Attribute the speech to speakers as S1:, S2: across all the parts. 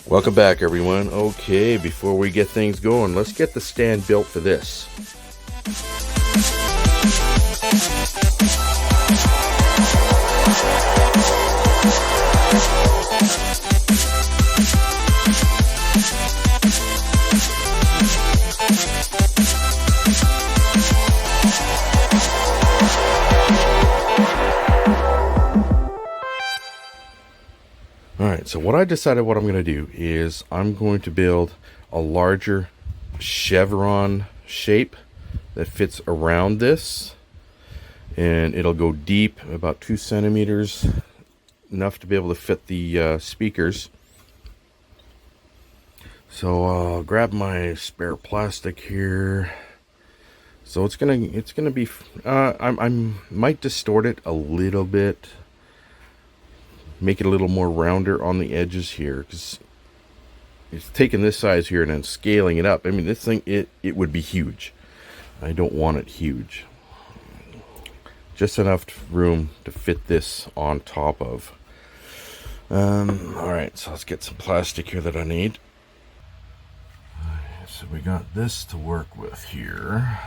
S1: Welcome back, everyone. Okay, before we get things going, let's get the stand built for this. Alright, so what I decided what I'm going to do is I'm going to build a larger chevron shape that fits around this, and it'll go deep about 2 centimeters, enough to be able to fit the speakers. So I'll grab my spare plastic here. So it's gonna be I might distort it a little bit, make it a little more rounder on the edges here, because it's taking this size here and then scaling it up. I mean, this thing, it would be huge. I don't want it huge. Just enough room to fit this on top of. Alright, so let's get some plastic here that I need. So we got this to work with here.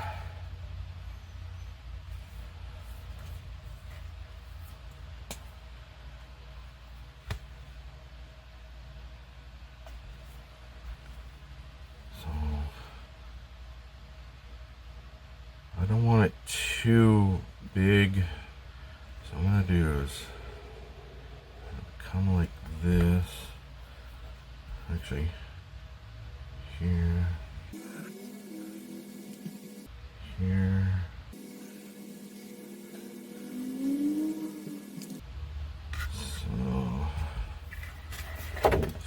S1: I don't want it too big, so what I'm going to do is come like this, actually here, here, so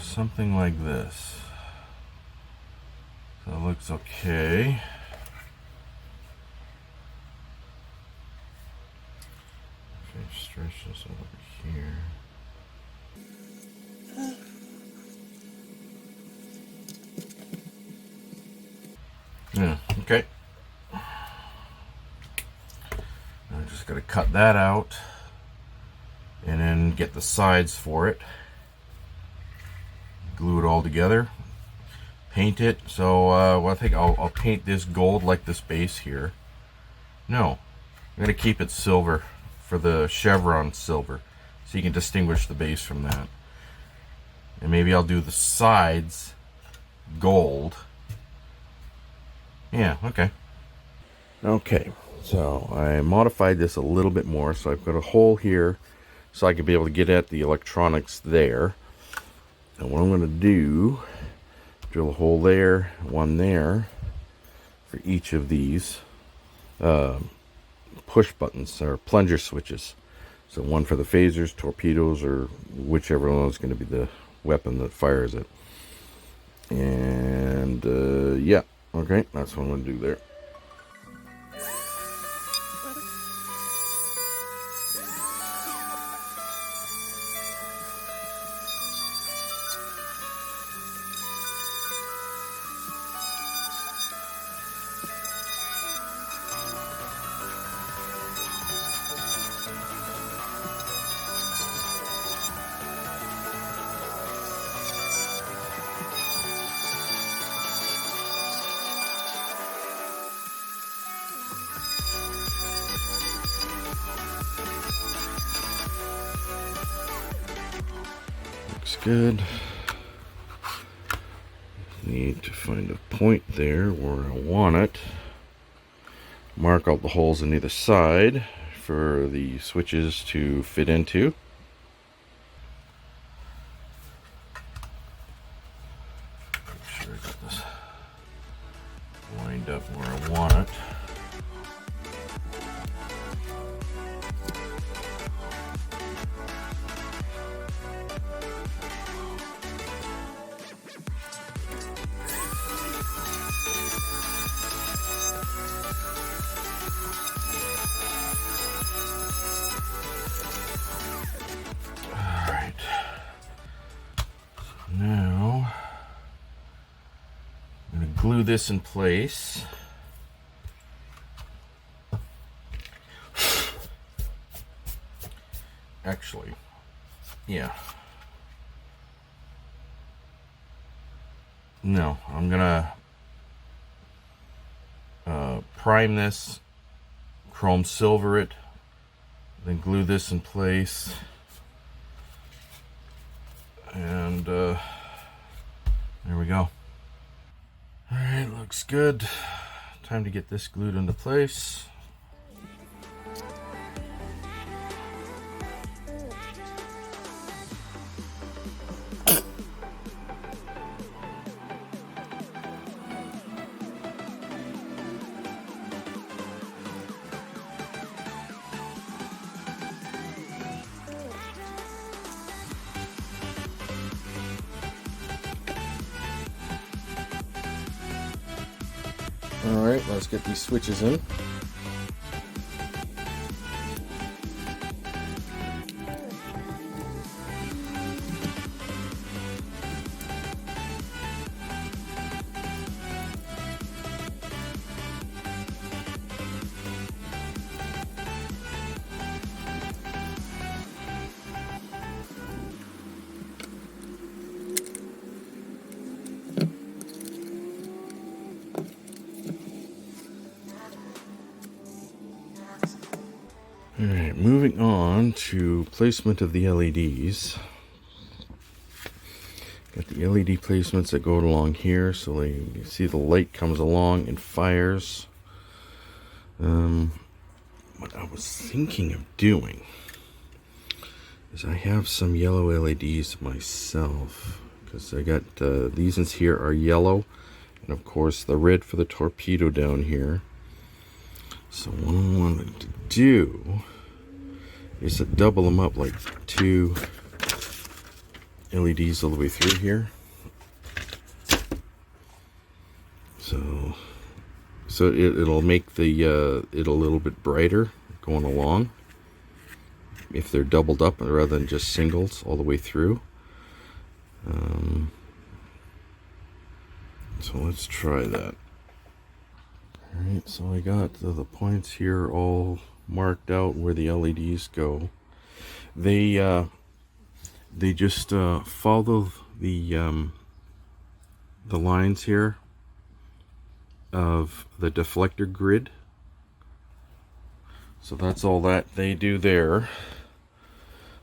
S1: something like this, so it looks okay. Stretch this over here. Yeah, okay. I'm just going to cut that out and then get the sides for it. Glue it all together. Paint it. So well, I think I'll paint this gold like this base here. No, I'm going to keep it silver for the chevron silver, so you can distinguish the base from that. And maybe I'll do the sides gold. Yeah, okay. Okay, so I modified this a little bit more, so I've got a hole here so I can be able to get at the electronics there. And what I'm going to do, drill a hole there, one there, for each of these push buttons or plunger switches. So one for the phasers, torpedoes, or whichever one is going to be the weapon that fires it. And yeah, okay, that's what I'm going to do there. Good. Need to find a point there where I want it. Mark out the holes on either side for the switches to fit into. Make sure I got this lined up where I want it. Now, I'm going to glue this in place. Actually, yeah. No, I'm gonna prime this, chrome silver it, then glue this in place, and there we go. Alright, looks good. Time to get this glued into place. Alright, let's get these switches in. Alright, moving on to placement of the LEDs. Got the LED placements that go along here, so you see the light comes along and fires. What I was thinking of doing is I have some yellow LEDs myself, because I got these ones here are yellow, and of course the red for the torpedo down here. So what I wanted to do is to double them up, like 2 LEDs all the way through here. So it'll make the it a little bit brighter going along if they're doubled up rather than just singles all the way through. So let's try that. Alright, so I got the points here all marked out where the LEDs go. They just follow the lines here of the deflector grid. So that's all that they do there.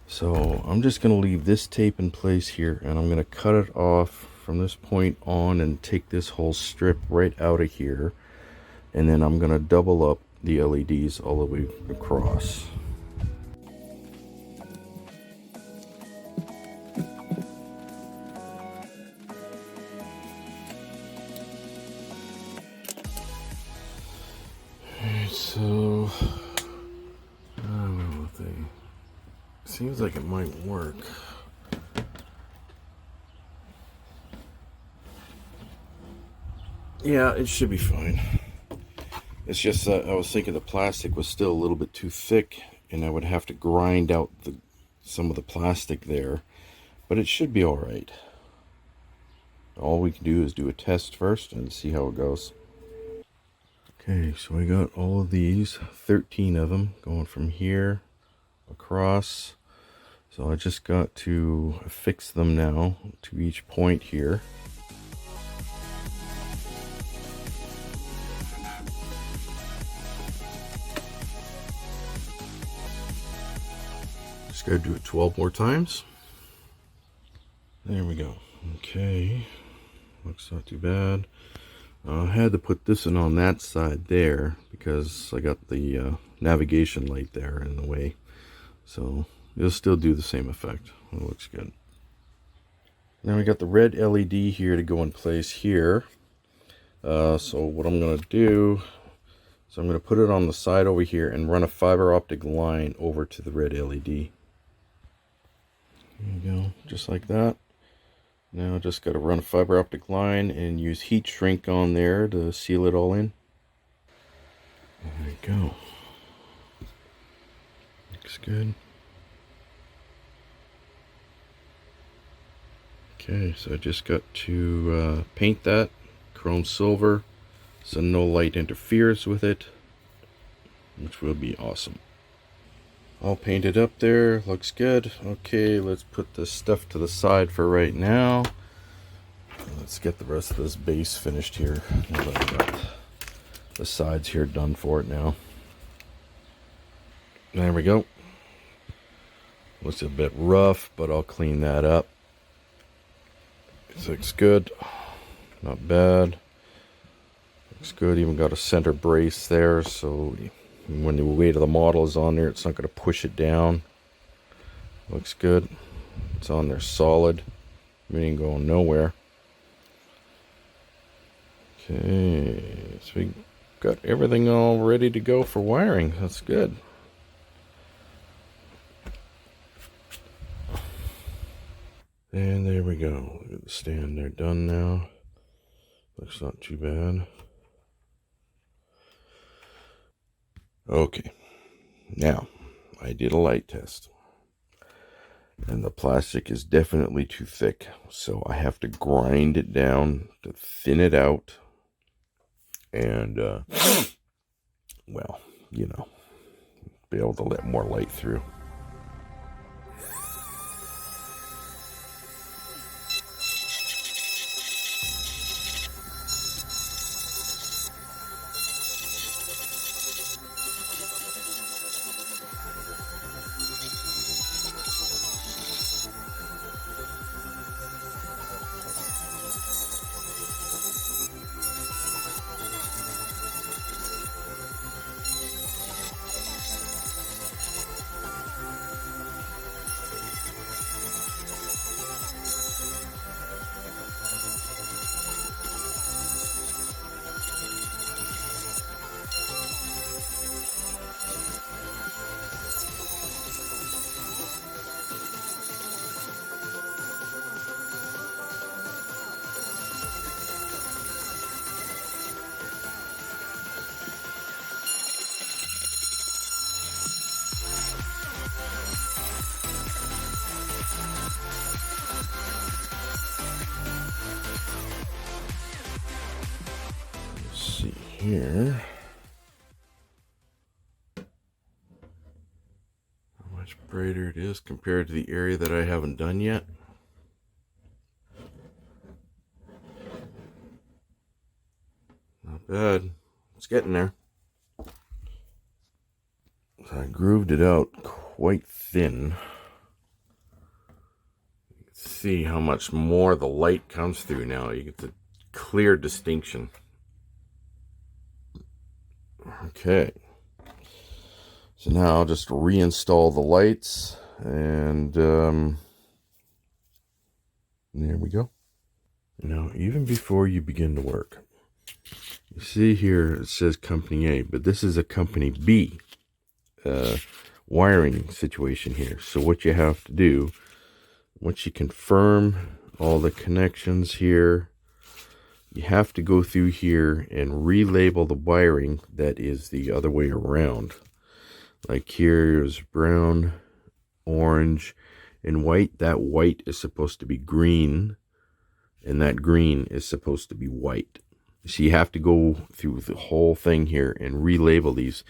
S1: So I'm just going to leave this tape in place here, and I'm going to cut it off from this point on and take this whole strip right out of here, and then I'm going to double up the LEDs all the way across. So I don't know what they seems like it might work. Yeah, it should be fine. It's just that I was thinking the plastic was still a little bit too thick, and I would have to grind out some of the plastic there, but it should be all right. All we can do is do a test first and see how it goes. Okay, so I got all of these, 13 of them, going from here across. So I just got to affix them now to each point here. Just gotta do it 12 more times. There we go. Okay, looks not too bad. I had to put this one on that side there because I got the navigation light there in the way. So it'll still do the same effect. It looks good. Now we got the red LED here to go in place here. So what I'm going to do is I'm going to put it on the side over here and run a fiber optic line over to the red LED. There you go, just like that. Now just got to run a fiber optic line and use heat shrink on there to seal it all in. There you go. Looks good. Okay, so I just got to paint that chrome silver so no light interferes with it, which will be awesome. All painted up there, looks good. Okay, let's put this stuff to the side for right now. let's get the rest of this base finished here. Now that I've got the sides here done for it now. There we go. Looks a bit rough, but I'll clean that up. It looks good. Not bad. Looks good. Even got a center brace there, so when the weight of the model is on there, it's not going to push it down. Looks good. It's on there solid. We ain't going nowhere. Okay, so we got everything all ready to go for wiring. That's good. And there we go. Look at the stand there done now. Looks not too bad. Okay, now I did a light test, and the plastic is definitely too thick, so I have to grind it down to thin it out, and well, you know, be able to let more light through. Here, how much brighter it is compared to the area that I haven't done yet. Not bad. It's getting there. So I grooved it out quite thin. You can see how much more the light comes through now. You get the clear distinction. Okay, so now I'll just reinstall the lights, and there we go. Now, even before you begin to work, you see here it says Company A, but this is a Company B wiring situation here. So what you have to do, once you confirm all the connections here, you have to go through here and relabel the wiring that is the other way around. Like here is brown, orange, and white. That white is supposed to be green, and that green is supposed to be white. So you have to go through the whole thing here and relabel these,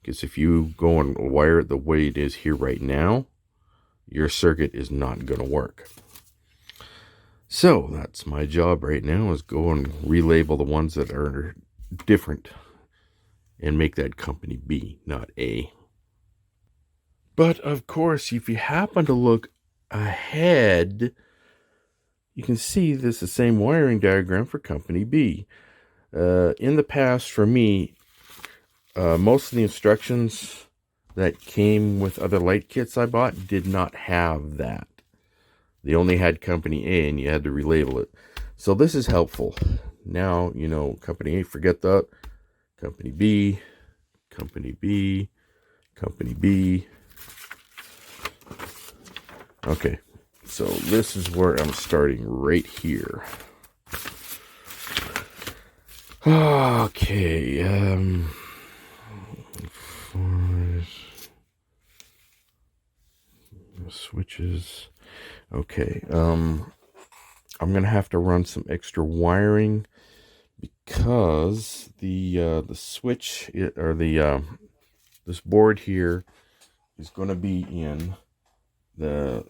S1: because if you go and wire it the way it is here right now, your circuit is not going to work. So that's my job right now, is go and relabel the ones that are different and make that Company B, not A. But of course, if you happen to look ahead, you can see this is the same wiring diagram for Company B. In the past, for me, most of the instructions that came with other light kits I bought did not have that. They only had Company A, and you had to relabel it. So this is helpful. Now, you know, Company A, forget that. Company B, Company B, Company B. Okay, so this is where I'm starting right here. Okay, switches. Okay, I'm gonna have to run some extra wiring because the switch or the this board here is going to be in the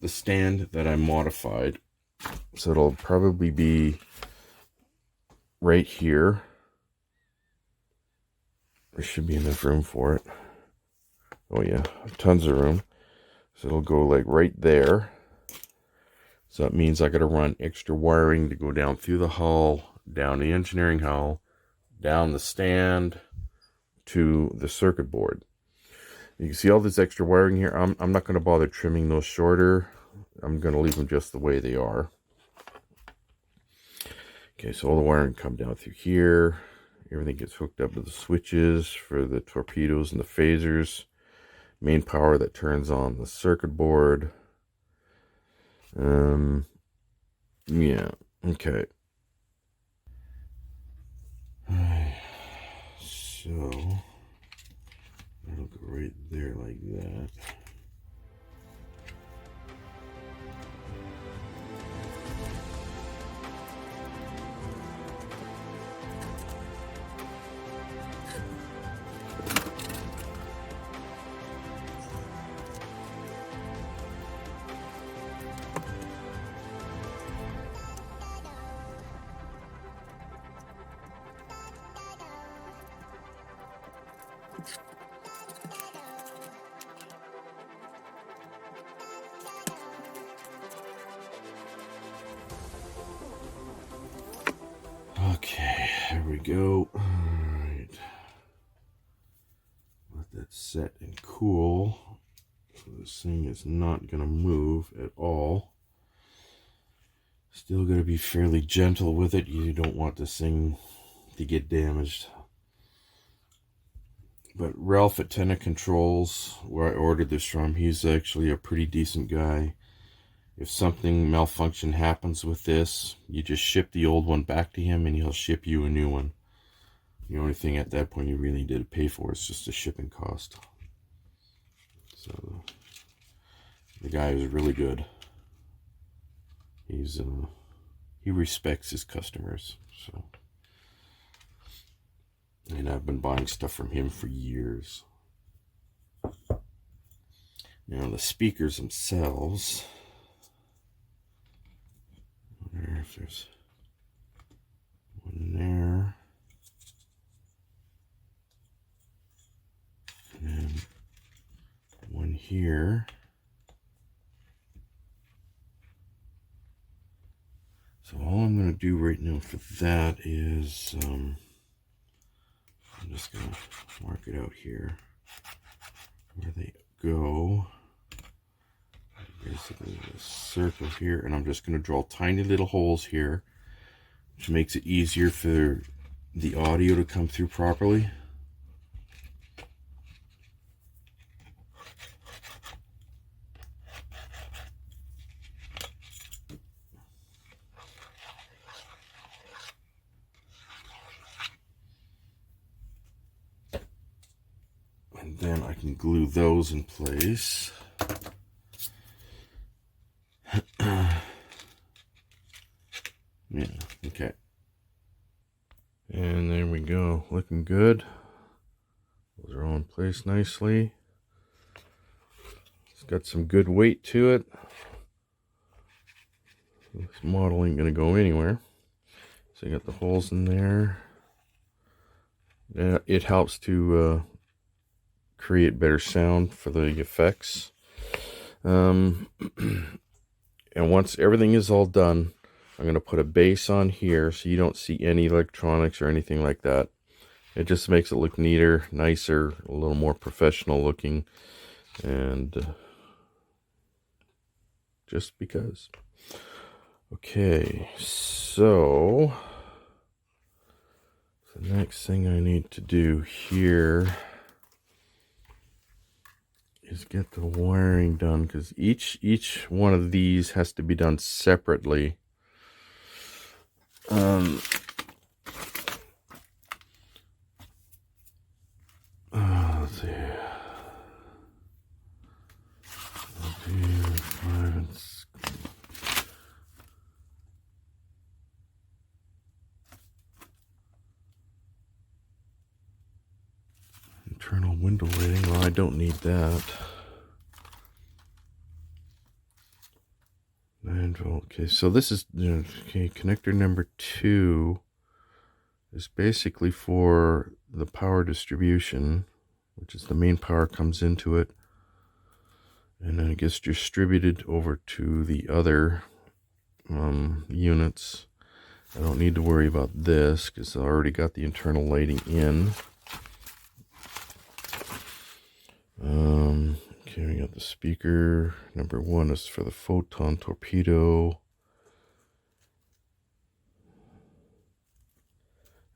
S1: stand that I modified, So it'll probably be right here. There should be enough room for it. Oh yeah, tons of room. So it'll go like right there. So that means I got to run extra wiring to go down through the hull, down the engineering hull, down the stand to the circuit board. You can see all this extra wiring here. I'm not going to bother trimming those shorter. I'm going to leave them just the way they are. Okay, so all the wiring come down through here. Everything gets hooked up to the switches for the torpedoes and the phasers. Main power that turns on the circuit board. Yeah, okay. So that'll go right there like that. Okay, there we go. All right. Let that set and cool. So this thing is not going to move at all. Still got to be fairly gentle with it. You don't want this thing to get damaged. But Ralph at Tenna Controls, where I ordered this from, he's actually a pretty decent guy. If something malfunction happens with this, you just ship the old one back to him and he'll ship you a new one. The only thing at that point you really did to pay for is just the shipping cost. So the guy is really good. He respects his customers. So, and I've been buying stuff from him for years. Now the speakers themselves. I wonder if there's one there. And then one here. So all I'm going to do right now for that is, I'm just going to mark it out here where they go. Basically a circle here, and I'm just going to draw tiny little holes here, which makes it easier for the audio to come through properly. And then I can glue those in place. Yeah, okay. And there we go, looking good. Those are all in place nicely. It's got some good weight to it. This model ain't gonna go anywhere. So you got the holes in there. Yeah, it helps to create better sound for the effects. And once everything is all done, I'm going to put a base on here so you don't see any electronics or anything like that. It just makes it look neater, nicer, a little more professional looking, and just because. Okay, so the next thing I need to do here is get the wiring done, because each one of these has to be done separately. Let's see. Internal window lighting. Well, I don't need that. And 9-volt. Okay, so this is okay. Connector number 2 is basically for the power distribution, which is the main power comes into it, and then it gets distributed over to the other units. I don't need to worry about this because I already got the internal lighting in. Okay, we got the speaker. Number 1 is for the photon torpedo.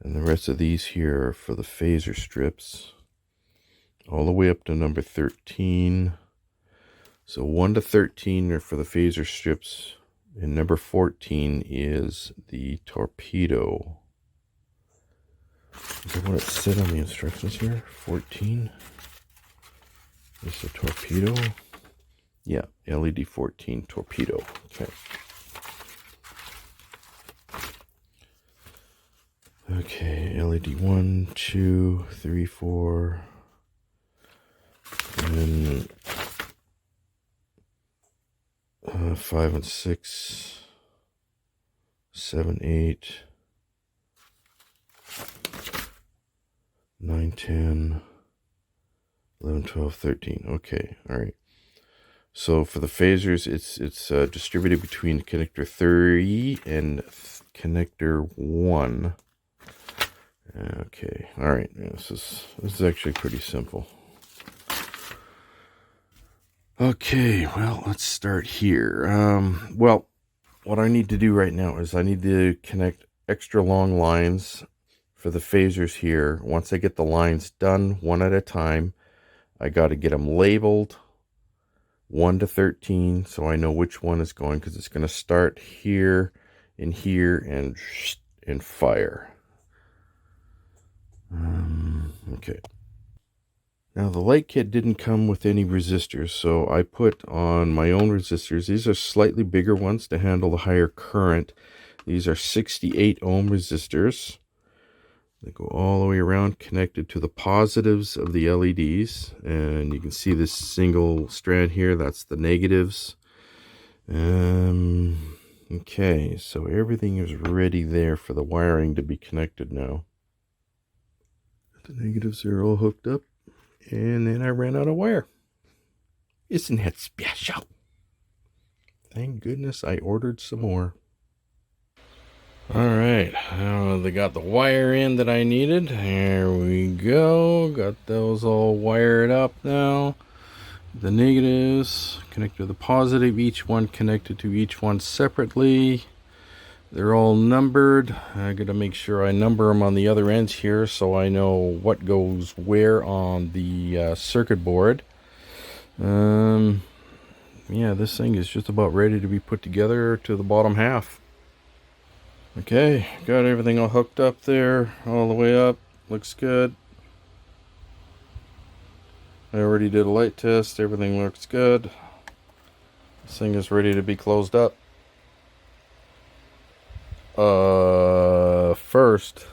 S1: And the rest of these here are for the phaser strips. All the way up to number 13. So 1 to 13 are for the phaser strips. And number 14 is the torpedo. Is that what it said on the instructions here? 14 is the torpedo. Yeah, LED 14 torpedo. Okay. Okay, LED 1, 2, 3, 4. And then 5 and 6, 7, 8, 9, 10, 11, 12, 13. Okay, all right. So for the phasers, it's distributed between connector 3 and connector 1. Okay, all right. This is actually pretty simple. Okay, well, let's start here. Well, what I need to do right now is I need to connect extra long lines for the phasers here. Once I get the lines done one at a time, I got to get them labeled 1 to 13 so I know which one is going, because it's going to start here and fire. Okay. Now the light kit didn't come with any resistors, so I put on my own resistors. These are slightly bigger ones to handle the higher current. These are 68 ohm resistors. They go all the way around, connected to the positives of the LEDs. And you can see this single strand here, that's the negatives. Okay, so everything is ready there for the wiring to be connected now. The negatives are all hooked up, and then I ran out of wire. Isn't that special? Thank goodness I ordered some more. Alright, they got the wire in that I needed. There we go. Got those all wired up now. The negatives connected to the positive, each one connected to each one separately. They're all numbered. I gotta make sure I number them on the other ends here so I know what goes where on the circuit board. Yeah, this thing is just about ready to be put together to the bottom half. Okay, got everything all hooked up there, all the way up. Looks good. I already did a light test. Everything looks good. This thing is ready to be closed up. First,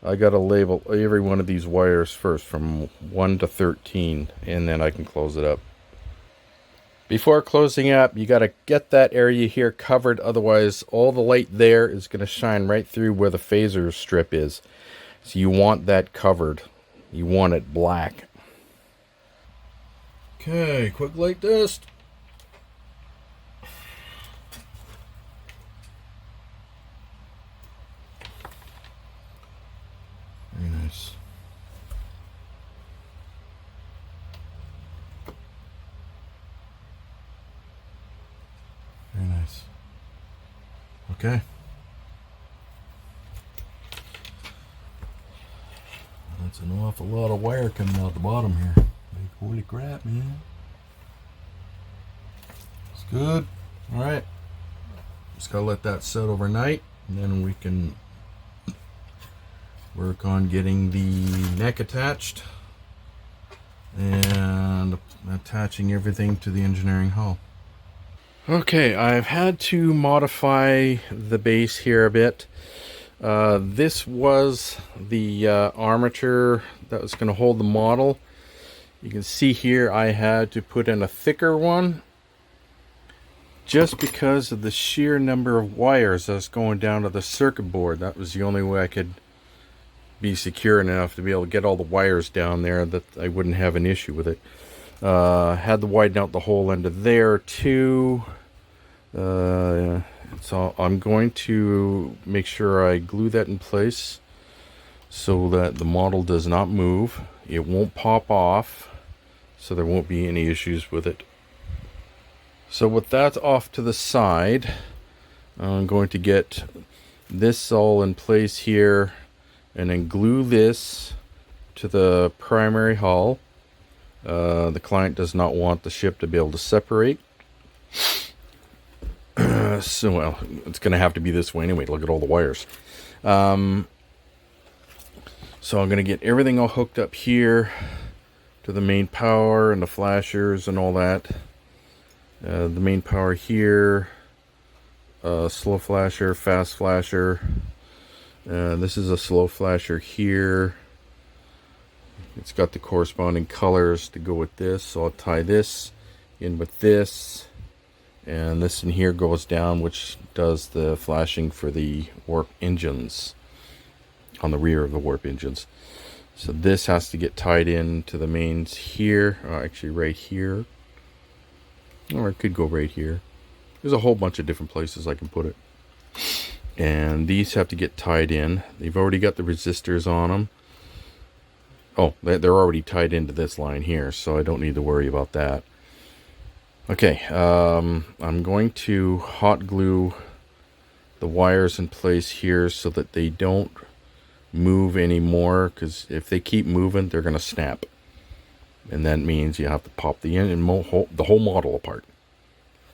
S1: I gotta label every one of these wires first from 1 to 13, and then I can close it up. Before closing up, you gotta get that area here covered, otherwise all the light there is gonna shine right through where the phaser strip is. So you want that covered. You want it black. Okay, quick light test. Very nice. Very nice. Okay. That's an awful lot of wire coming out the bottom here. Like, holy crap, man. It's good. Alright. Just gotta let that set overnight, and then we can work on getting the neck attached and attaching everything to the engineering hull. Okay, I've had to modify the base here a bit. This was the armature that was going to hold the model. You can see here I had to put in a thicker one just because of the sheer number of wires that's going down to the circuit board. That was the only way I could be secure enough to be able to get all the wires down there that I wouldn't have an issue with it. Had to widen out the whole end of there too. So I'm going to make sure I glue that in place so that the model does not move. It won't pop off, so there won't be any issues with it. So with that off to the side, I'm going to get this all in place here and then glue this to the primary hull. The client does not want the ship to be able to separate. So, well, it's going to have to be this way anyway. Look at all the wires. So I'm going to get everything all hooked up here to the main power and the flashers and all that. The main power here, slow flasher, fast flasher. This is a slow flasher here. It's got the corresponding colors to go with this, so I'll tie this in with this, and this in here goes down, which does the flashing for the warp engines on the rear of the warp engines. So this has to get tied in to the mains here, actually right here, or it could go right here. There's a whole bunch of different places I can put it. And these have to get tied in. They've already got the resistors on them. Oh, they're already tied into this line here, so I don't need to worry about that. Okay, I'm going to hot glue the wires in place here so that they don't move anymore, because if they keep moving, they're going to snap. And that means you have to pop the whole model apart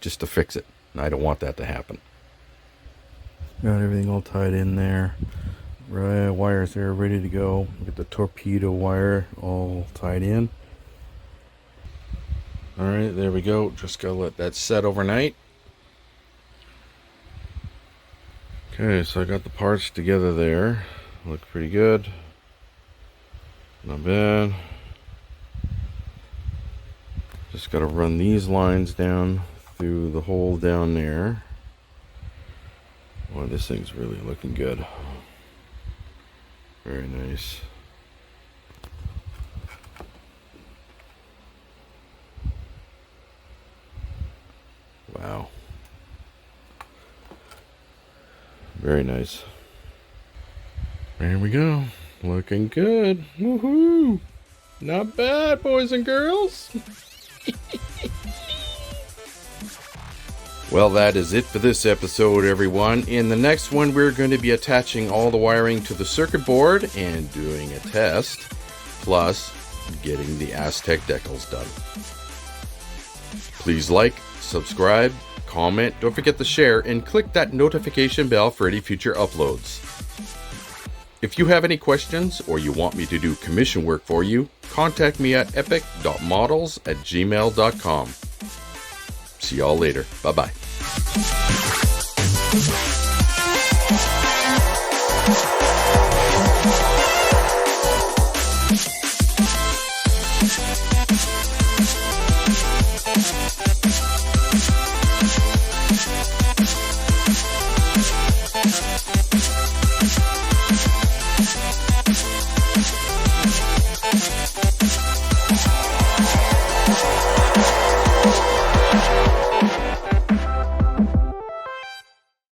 S1: just to fix it. And I don't want that to happen. Got everything all tied in there. Right, wires there ready to go. Get the torpedo wire all tied in. Alright, there we go. Just gotta let that set overnight. Okay, so I got the parts together there. Look pretty good. Not bad. Just gotta run these lines down through the hole down there. Boy, this thing's really looking good. Very nice. Wow. Very nice. There we go. Looking good. Woohoo! Not bad, boys and girls. Well, that is it for this episode, everyone. In the next one, we're going to be attaching all the wiring to the circuit board and doing a test, plus getting the Aztec decals done. Please like, subscribe, comment, don't forget to share, and click that notification bell for any future uploads. If you have any questions or you want me to do commission work for you, contact me at epic.models@gmail.com. See y'all later. Bye-bye.